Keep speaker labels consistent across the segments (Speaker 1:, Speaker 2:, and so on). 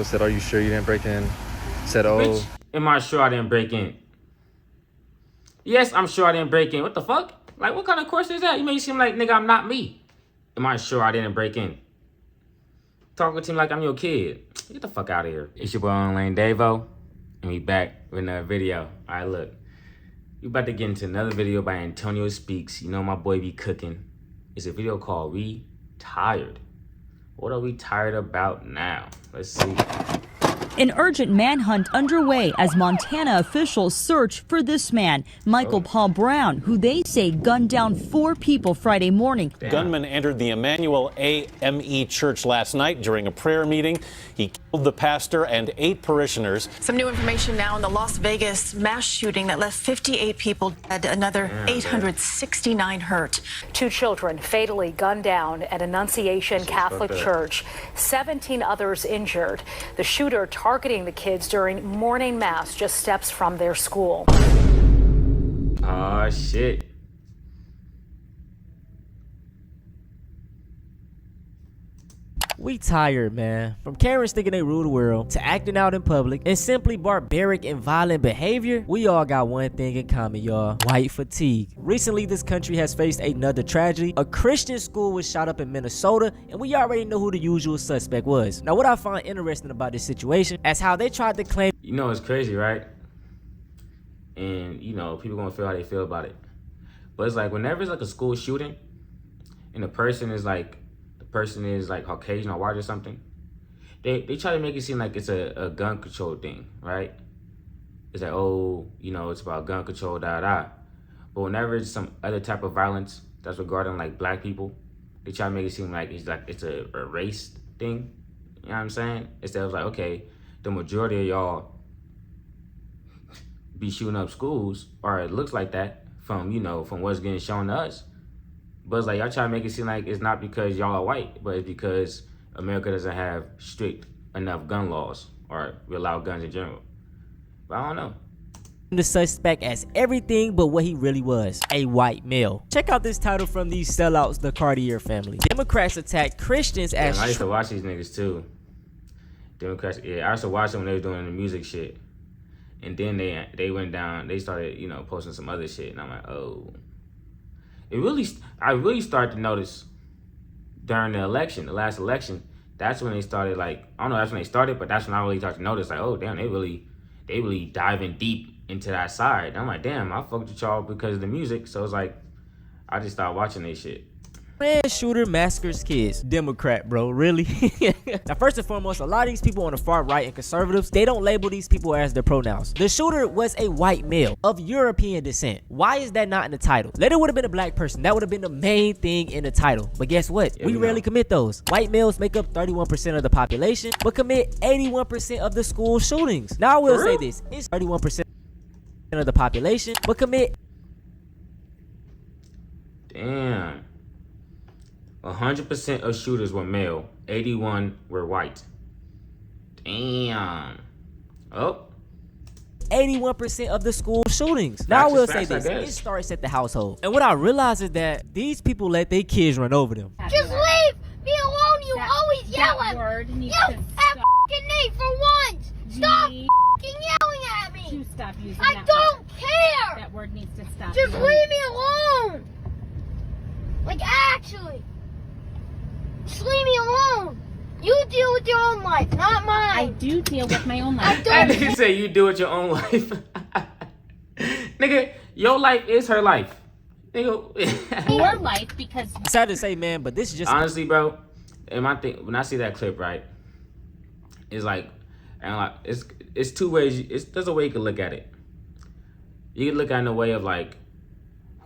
Speaker 1: Said, are you sure you didn't break in? Said, oh.
Speaker 2: Bitch, am I sure I didn't break in? Yes, I'm sure I didn't break in. What the fuck? Like, what kind of question is that? You make it seem like, nigga, I'm not me. Am I sure I didn't break in? Talking to me like I'm your kid. Get the fuck out of here. It's your boy Online Davo, and we back with another video. All right, look. We about to get into another video by Antonio Speaks. You know my boy be cooking. It's a video called We Tired. What are we tired about now? Let's see.
Speaker 3: An urgent manhunt underway as Montana officials search for this man, Michael Paul Brown, who they say gunned down 4 people Friday morning.
Speaker 4: Damn. Gunman entered the Emmanuel AME Church last night during a prayer meeting. He killed the pastor and 8 parishioners.
Speaker 5: Some new information now on the Las Vegas mass shooting that left 58 people dead, another 869 hurt.
Speaker 6: 2 children fatally gunned down at Annunciation Catholic Church, 17 others injured. The shooter targeting the kids during morning mass just steps from their school.
Speaker 2: Oh, shit.
Speaker 7: We tired, man. From Karens thinking they rule the world, to acting out in public, and simply barbaric and violent behavior, we all got one thing in common, y'all. White fatigue. Recently, this country has faced another tragedy. A Christian school was shot up in Minnesota, and we already know who the usual suspect was. Now, what I find interesting about this situation is how they tried to claim...
Speaker 2: You know, it's crazy, right? And, you know, people gonna feel how they feel about it. But it's like, whenever it's like a school shooting, and the person is like Caucasian or white or something, they try to make it seem like it's a gun control thing, right? It's like, oh, you know, it's about gun control, da. But whenever it's some other type of violence that's regarding like black people, they try to make it seem like it's a race thing. You know what I'm saying? Instead of like, okay, the majority of y'all be shooting up schools, or it looks like that from, you know, from what's getting shown to us. But it's like, y'all try to make it seem like it's not because y'all are white, but it's because America doesn't have strict enough gun laws, or we allow guns in general. But I don't know.
Speaker 7: The suspect as everything but what he really was, a white male. Check out this title from these sellouts, the Cartier family. Democrats attack Christians as...
Speaker 2: I used to watch these niggas too. Democrats, yeah, I used to watch them when they were doing the music shit. And then they went down, they started, you know, posting some other shit, and I'm like, oh. I really started to notice during the last election, that's when they started, like, I don't know, that's when they started, but that's when I really started to notice, like, oh, damn, they really diving deep into that side. And I'm like, damn, I fucked with y'all because of the music, so it's like, I just started watching this shit.
Speaker 7: Man, shooter massacres kids. Democrat, bro, really? Now, first and foremost, a lot of these people on the far right and conservatives, they don't label these people as their pronouns. The shooter was a white male of European descent. Why is that not in the title? Later would have been a black person. That would have been the main thing in the title. But guess what? We rarely commit those. White males make up 31% of the population, but commit 81% of the school shootings. Now, I will say this. It's 31% of the population, but commit...
Speaker 2: Damn. 100% of shooters were male, 81 were white. Damn. Oh.
Speaker 7: 81% of the school shootings. Now I will say this, it starts at the household. And what I realize is that these people let their kids run over them.
Speaker 8: Just leave me alone, you always yell at me. You have f***ing me for once. Stop f***ing yelling at me.
Speaker 9: Stop using
Speaker 8: I don't care.
Speaker 9: That word needs to stop.
Speaker 8: Just leave me alone. Like, actually. Just leave me alone. You deal with your own life, not mine.
Speaker 9: I do deal with my own life.
Speaker 2: That nigga say you do with your own life. Nigga, your life is her life. Nigga.
Speaker 9: Your life, because...
Speaker 7: It's sad to say, man, but this is just...
Speaker 2: Honestly, bro, when I see that clip, right, it's like, it's 2 ways. There's a way you can look at it. You can look at it in the way of like,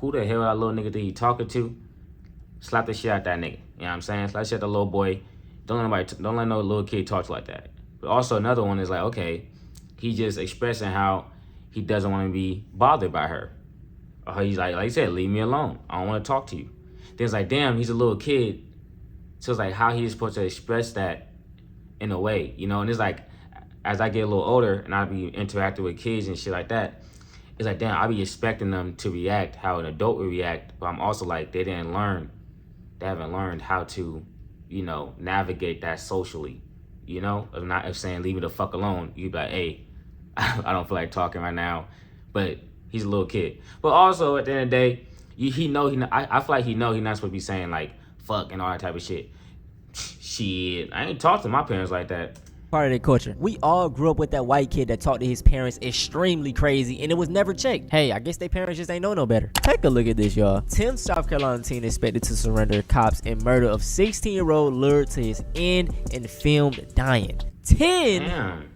Speaker 2: who the hell that little nigga think he talking to? Slap the shit out that nigga. You know what I'm saying? Slap the shit out the little boy. Don't let no little kid talk like that. But also another one is like, okay, he just expressing how he doesn't want to be bothered by her. Or he's like I said, leave me alone. I don't want to talk to you. Then it's like, damn, he's a little kid. So it's like how he's supposed to express that in a way, you know? And it's like, as I get a little older and I be interacting with kids and shit like that, it's like, damn, I be expecting them to react how an adult would react. But I'm also like, they haven't learned how to, you know, navigate that socially. you know, if saying leave me the fuck alone, you'd be like, hey, I don't feel like talking right now. But he's a little kid. But also at the end of the day, I feel like he's not supposed to be saying like fuck and all that type of shit. Shit, I ain't talked to my parents like that.
Speaker 7: Part of their culture. We all grew up with that white kid that talked to his parents extremely crazy and it was never checked. Hey, I guess their parents just ain't know no better. Take a look at this, y'all. 10 South Carolina teen expected to surrender cops in murder of 16-year-old lured to his end and filmed dying. 10?
Speaker 2: Damn.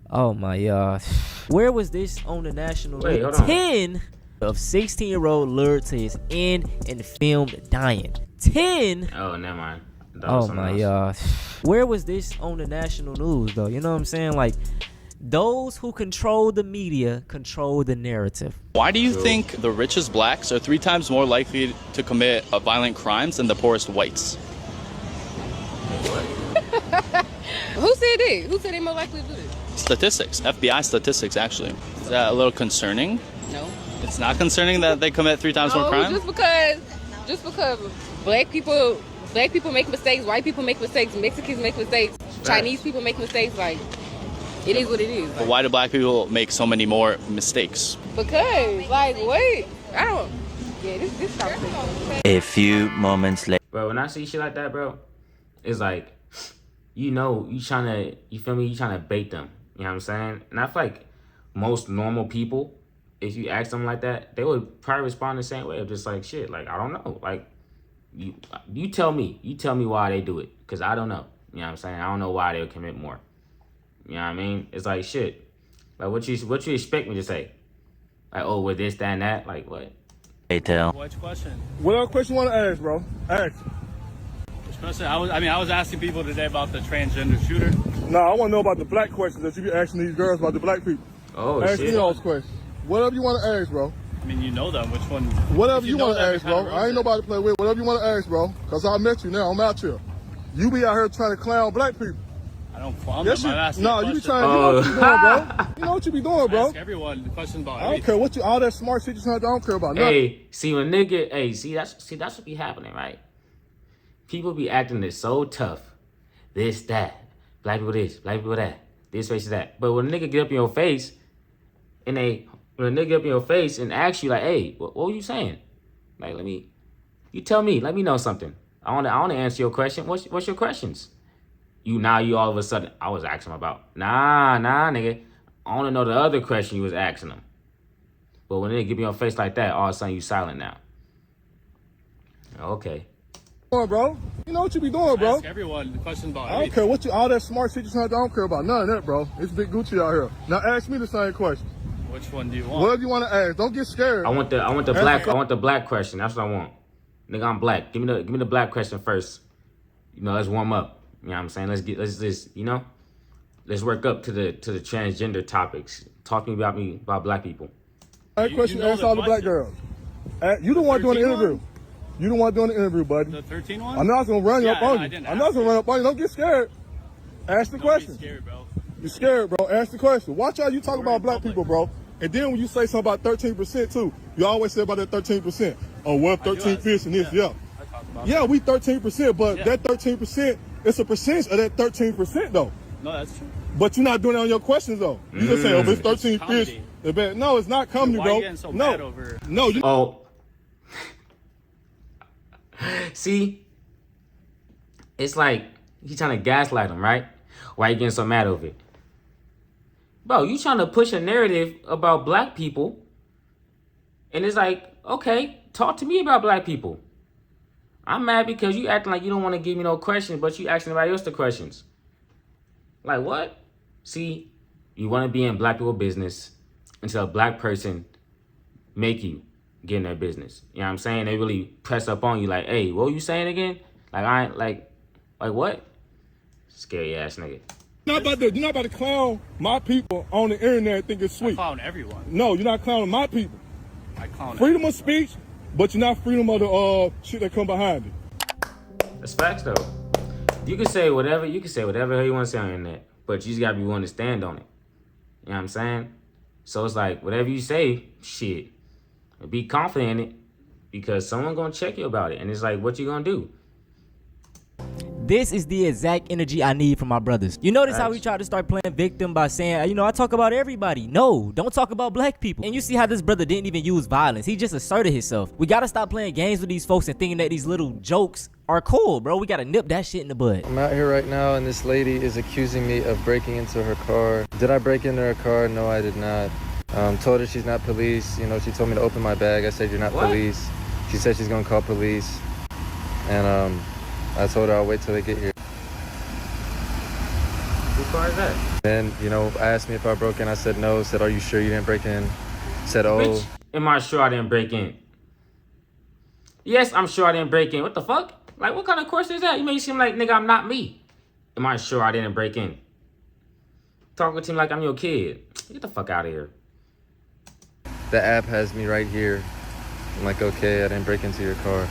Speaker 7: Oh my gosh. Where was this on the national
Speaker 2: Wait,
Speaker 7: news?
Speaker 2: hold on.
Speaker 7: 10 of 16-year-old lured to his end and filmed dying. 10?
Speaker 2: Oh, never mind.
Speaker 7: Oh my gosh. Where was this on the national news though? You know what I'm saying? Like, those who control the media control the narrative.
Speaker 10: Why do you think the richest blacks are 3 times more likely to commit violent crimes than the poorest whites?
Speaker 11: Who said that? Who said they more likely to do this?
Speaker 10: Statistics, FBI statistics actually. Is that a little concerning?
Speaker 11: No.
Speaker 10: It's not concerning that they commit 3 times more crime?
Speaker 11: Just because black people make mistakes, white people make mistakes, Mexicans make mistakes, Chinese people make mistakes, like, it is what it is.
Speaker 10: But why do black people make so many more mistakes?
Speaker 11: Because, like, what? I don't, yeah, this conversation.
Speaker 12: A few moments later.
Speaker 2: Bro, when I see shit like that, bro, it's like, you know, you trying to bait them. You know what I'm saying? And I feel like most normal people, if you ask them like that, they would probably respond the same way of just like, shit, like, I don't know. Like, you tell me why they do it, because I don't know. You know what I'm saying? I don't know why they'll commit more. You know what I mean? It's like, shit. Like, what you expect me to say? Like, oh, with this, that, and that? Like, what?
Speaker 12: Hey, tell.
Speaker 10: Which question?
Speaker 13: What other question you want to ask, bro? Ask.
Speaker 10: Which question? I was asking people today about the transgender shooter.
Speaker 13: No, I want to know about the black questions that you be asking these girls about the black people.
Speaker 2: Oh,
Speaker 13: ask
Speaker 2: shit.
Speaker 13: me those questions. Whatever you want to ask, bro.
Speaker 10: I mean, you know them. Which one?
Speaker 13: Whatever you want to ask, bro. I ain't nobody to play with. Whatever you want to ask, bro. Because I met you now. I'm out here. You be out here trying to clown black people.
Speaker 10: I don't clown
Speaker 13: yes,
Speaker 10: them. I'm asking
Speaker 13: no, you be trying. You know what you doing, bro. You know what you be doing, bro.
Speaker 10: Ask everyone the question about
Speaker 13: I don't care what you, all that smart shit you trying to do, I don't care about nothing.
Speaker 2: Hey, see when nigga, that's what be happening, right? People be acting this so tough. This, that. Black people this, black people that. This face that. But when a nigga get up in your face, and ask you like, hey, what were you saying? Like, you tell me, let me know something. I wanna answer your question. What's your questions? You all of a sudden, I was asking about. Nah, nigga. I wanna know the other question you was asking them. But when they give me your face like that, all of a sudden you silent now. Okay.
Speaker 13: Bro, you know what you be doing, bro.
Speaker 10: Ask everyone the question about.
Speaker 13: I don't care what you, all that smart shit you trying to do, I don't care about none of that, bro. It's Big Gucci out here. Now ask me the same question.
Speaker 10: Which one do you want?
Speaker 13: Whatever you want to ask. Don't get scared.
Speaker 2: I want the black question. That's what I want. Nigga, I'm black. Give me the black question first. You know, let's warm up. You know what I'm saying? Let's work up to the transgender topics. Talk to me about black people.
Speaker 13: That question, ask all the black girls. You the one doing the interview. You the one doing the interview, buddy.
Speaker 10: The 13 one?
Speaker 13: I'm not gonna run up on you. I'm not gonna run up on you. Don't get scared. Ask the question.
Speaker 10: Don't be scared, bro.
Speaker 13: You're scared, bro. Ask the question. Watch how you talk about black people, bro. And then when you say something about 13% too, you always say about that 13%. Oh, well, 13 fish and this, yeah. Yeah, we 13%, but that 13%, it's a percentage of that 13% though.
Speaker 10: No, that's true.
Speaker 13: But you're not doing it on your questions though. You just say, oh, if it's 13 fish, no, it's not comedy,
Speaker 10: why
Speaker 13: bro.
Speaker 10: Are you getting so mad over?
Speaker 13: No, you.
Speaker 2: Oh. See, it's like you trying to gaslight him, right? Why you getting so mad over it? Bro, you trying to push a narrative about black people, and it's like, okay, talk to me about black people. I'm mad because you acting like you don't want to give me no questions, but you asking everybody else the questions. Like, what? See, you want to be in black people business until a black person make you get in their business. You know what I'm saying? They really press up on you like, hey, what were you saying again? Like, I ain't, like what? Scary ass nigga.
Speaker 13: You're not about to clown my people on the internet and think it's sweet.
Speaker 10: I clown everyone.
Speaker 13: No, you're not clowning my people.
Speaker 10: I clown
Speaker 13: freedom
Speaker 10: everyone.
Speaker 13: of speech, but you're not freedom of the shit that come behind it.
Speaker 2: That's facts though. You can say whatever you want to say on the internet, but you just gotta be willing to stand on it. You know what I'm saying? So it's like whatever you say, shit, be confident in it, because someone gonna check you about it, and it's like, what you gonna do?
Speaker 7: This is the exact energy I need from my brothers. You notice how we try to start playing victim by saying, you know, I talk about everybody. No, don't talk about black people. And you see how this brother didn't even use violence. He just asserted himself. We gotta stop playing games with these folks and thinking that these little jokes are cool, bro. We gotta nip that shit in the bud.
Speaker 1: I'm out here right now and this lady is accusing me of breaking into her car. Did I break into her car? No, I did not. Told her she's not police. You know, she told me to open my bag. I said, you're not police. She said she's gonna call police. And I told her I'll wait till they get here.
Speaker 2: Whose car is that?
Speaker 1: Then, you know, asked me if I broke in. I said no. Said, are you sure you didn't break in? Said, oh.
Speaker 2: Bitch, am I sure I didn't break in? Yes, I'm sure I didn't break in. What the fuck? Like, what kind of question is that? You make it seem like, nigga, I'm not me. Am I sure I didn't break in? Talking to me like I'm your kid. Get the fuck out of here.
Speaker 1: The app has me right here. I'm like, okay, I didn't break into your car.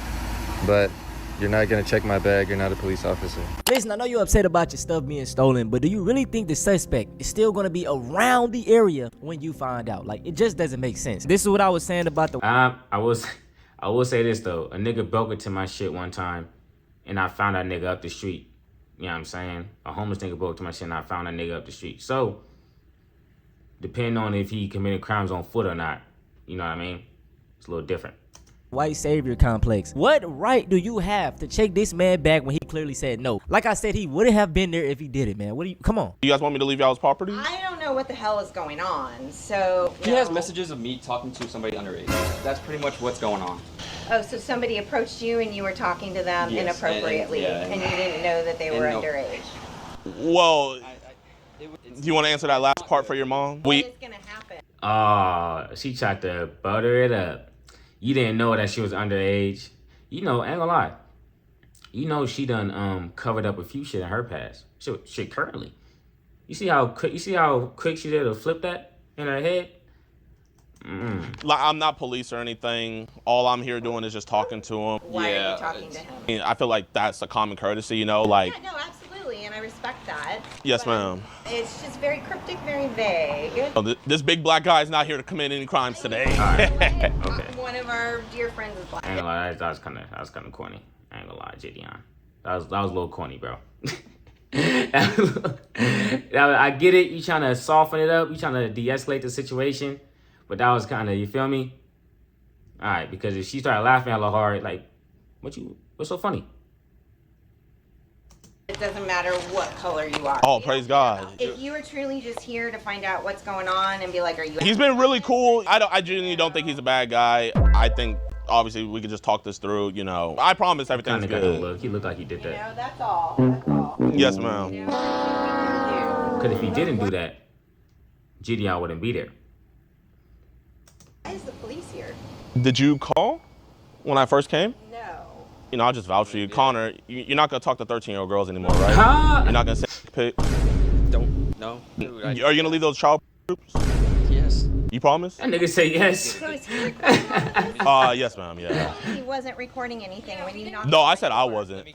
Speaker 1: But you're not gonna check my bag. You're not a police officer.
Speaker 7: Listen, I know you're upset about your stuff being stolen, but do you really think the suspect is still gonna be around the area when you find out? Like, it just doesn't make sense. This is what I was saying about the...
Speaker 2: I will say this, though. A nigga broke into my shit one time, and I found that nigga up the street. You know what I'm saying? A homeless nigga broke to my shit, and I found that nigga up the street. So, depending on if he committed crimes on foot or not, you know what I mean? It's a little different.
Speaker 7: White savior complex. What right do you have to check this man back when he clearly said no? Like I said, he wouldn't have been there if he did it, man. What do you... Come on.
Speaker 14: You guys want me to leave y'all's property?
Speaker 15: I don't know what the hell is going on, so...
Speaker 16: He has messages of me talking to somebody underage. That's pretty much what's going on.
Speaker 15: Oh, so somebody approached you and you were talking to them inappropriately, and you didn't know that they were underage?
Speaker 14: Well, do you want to answer that last part for your mom?
Speaker 15: What is going to happen?
Speaker 2: Oh, she tried to butter it up. You didn't know that she was underage. You know, ain't gonna lie. You know she done covered up a few shit in her past. Shit currently. You see how quick she did to flip that in her head?
Speaker 14: Like, I'm not police or anything. All I'm here doing is just talking to him.
Speaker 15: Why are you talking to him?
Speaker 14: I mean, I feel like that's a common courtesy, you know, like...
Speaker 15: Yeah, no, absolutely, and I respect that.
Speaker 14: Yes, ma'am.
Speaker 15: It's just very cryptic, very vague.
Speaker 14: Oh, this big black guy is not here to commit any crimes today.
Speaker 2: Okay.
Speaker 15: One of our dear friends is black.
Speaker 2: I ain't gonna lie, that was kind of corny. I ain't gonna lie, Gideon. That was a little corny, bro. I get it. You trying to soften it up. You trying to de-escalate the situation. But that was kind of, you feel me? All right, because if she started laughing a little hard, like, what's so funny?
Speaker 15: It doesn't matter what color you are.
Speaker 14: Oh, praise God.
Speaker 15: If you were truly just here to find out what's going on and be like, are you...
Speaker 14: He's been really cool. I genuinely don't think he's a bad guy. I think, obviously, we could just talk this through, you know. I promise everything's good.
Speaker 2: He looked like he did that.
Speaker 15: You know, that's all. That's all.
Speaker 14: Yes, ma'am.
Speaker 2: Because if he didn't do that, Gideon wouldn't be there.
Speaker 15: Why is the police here?
Speaker 14: Did you call when I first came?
Speaker 15: No.
Speaker 14: You know, I'll just vouch for you. Connor, you're not going to talk to 13-year-old girls anymore, right? You're not going to say pic?
Speaker 16: No.
Speaker 14: Dude, are you going to leave those child groups?
Speaker 16: Yes.
Speaker 14: You promise?
Speaker 2: That nigga say yes.
Speaker 15: So is he recording?
Speaker 14: Yes, ma'am, yeah.
Speaker 15: He wasn't recording anything when you knocked...
Speaker 14: No, I said I wasn't.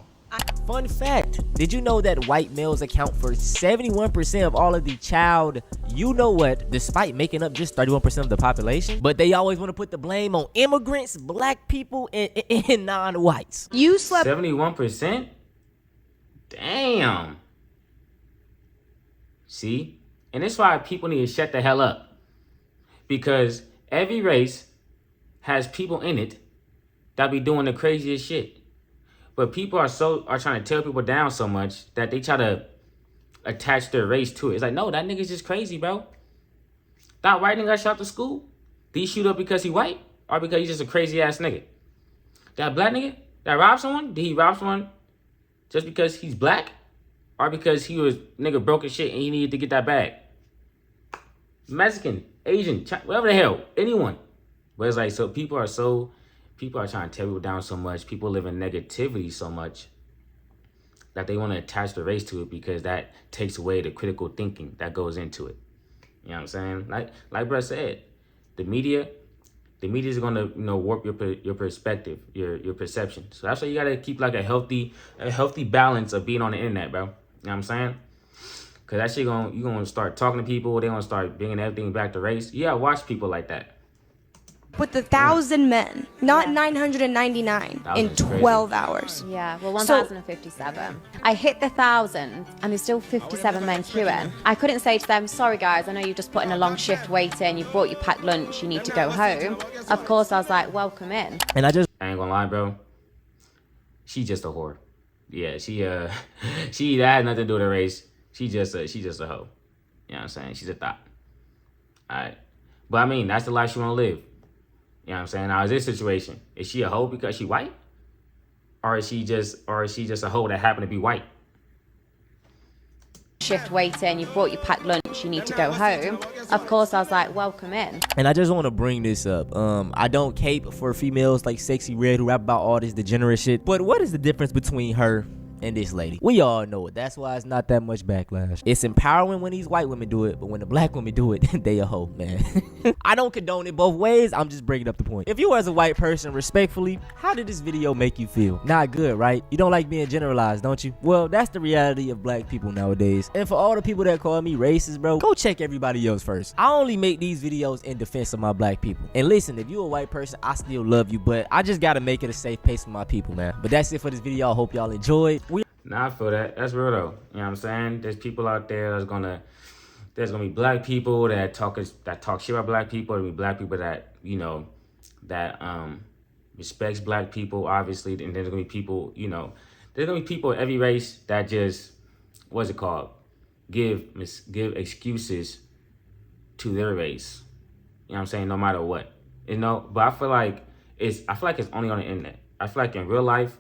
Speaker 7: Fun fact, did you know that white males account for 71% of all of the child, you know what, despite making up just 31% of the population? But they always want to put the blame on immigrants, black people, and non-whites.
Speaker 2: You slept 71%? Damn. See? And that's why people need to shut the hell up. Because every race has people in it that be doing the craziest shit. But people are trying to tear people down so much that they try to attach their race to it. It's like, no, that nigga's just crazy, bro. That white nigga got shot to school. Did he shoot up because he white? Or because he's just a crazy ass nigga? That black nigga that robbed someone? Did he rob someone just because he's black? Or because he was nigga broke as shit and he needed to get that bag? Mexican, Asian, whatever the hell, anyone. But it's like, so people are trying to tear people down so much. People live in negativity so much that they want to attach the race to it because that takes away the critical thinking that goes into it. You know what I'm saying? Like Brett said, the media is going to, you know, warp your perspective, your perception. So that's why you got to keep like a healthy balance of being on the internet, bro. You know what I'm saying? Because that shit you're going to start talking to people. They're going to start bringing everything back to race. You got to watch people like that.
Speaker 17: with 1,000 men, not 999 in 12 hours.
Speaker 18: Yeah, well,
Speaker 17: So-
Speaker 18: 1,057. I hit the 1,000 and there's still 57 men queuing. I couldn't say to them, sorry guys, I know you've just put in a long shift waiting, you brought your packed lunch, you need to go home. Of course, I was like, welcome in.
Speaker 7: And I
Speaker 2: ain't gonna lie, bro. She just a whore. Yeah, she that had nothing to do with the race. She's just a hoe. You know what I'm saying? She's a thought. Alright. But I mean, that's the life she wanna live. You know what I'm saying? Now, is this situation, is she a hoe because she white? Or is she just a hoe that happened to be white?
Speaker 18: Shift waiting, you brought your packed lunch, you need to go home. Of course, I was like, welcome in.
Speaker 7: And I just want to bring this up. I don't cape for females like Sexy Red who rap about all this degenerate shit. But what is the difference between her and this lady? We all know it. That's why it's not that much backlash. It's empowering when these white women do it, but when the black women do it, they a hoe, man. I don't condone it both ways. I'm just bringing up the point. If you as a white person, respectfully, how did this video make you feel? Not good, right? You don't like being generalized, don't you? Well, that's the reality of black people nowadays. And for all the people that call me racist, bro, go check everybody else first. I only make these videos in defense of my black people. And listen, if you a white person, I still love you, but I just gotta make it a safe place for my people, man. But that's it for this video. I hope y'all enjoyed.
Speaker 2: Nah, I feel that. That's real though. You know what I'm saying? There's people out there there's gonna be black people that talk shit about black people. There'll be black people that, you know, that respects black people, obviously, and there's gonna be people, you know, there's gonna be people in every race that just, what's it called? Give excuses to their race. You know what I'm saying? No matter what. You know, but I feel like it's only on the internet. I feel like in real life,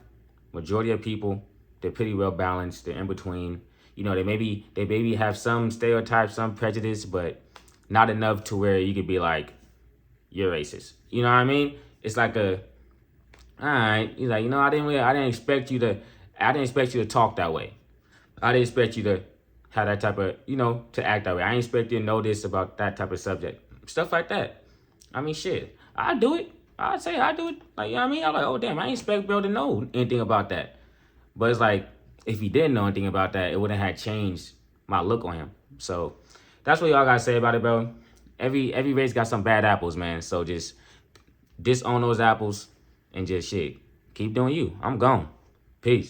Speaker 2: majority of people, they're pretty well balanced. They're in between. You know, they maybe have some stereotypes, some prejudice, but not enough to where you could be like, you're racist. You know what I mean? It's like all right. He's like, you know, I didn't expect you to talk that way. I didn't expect you to have that type of, you know, to act that way. I didn't expect you to know this about that type of subject. Stuff like that. I mean, shit. I do it. I'd say I do it. Like, you know what I mean? I'm like, oh, damn, I didn't expect Bill to know anything about that. But it's like, if he didn't know anything about that, it wouldn't have changed my look on him. So that's what y'all gotta say about it, bro. Every race got some bad apples, man. So just disown those apples and just shit. Keep doing you. I'm gone. Peace.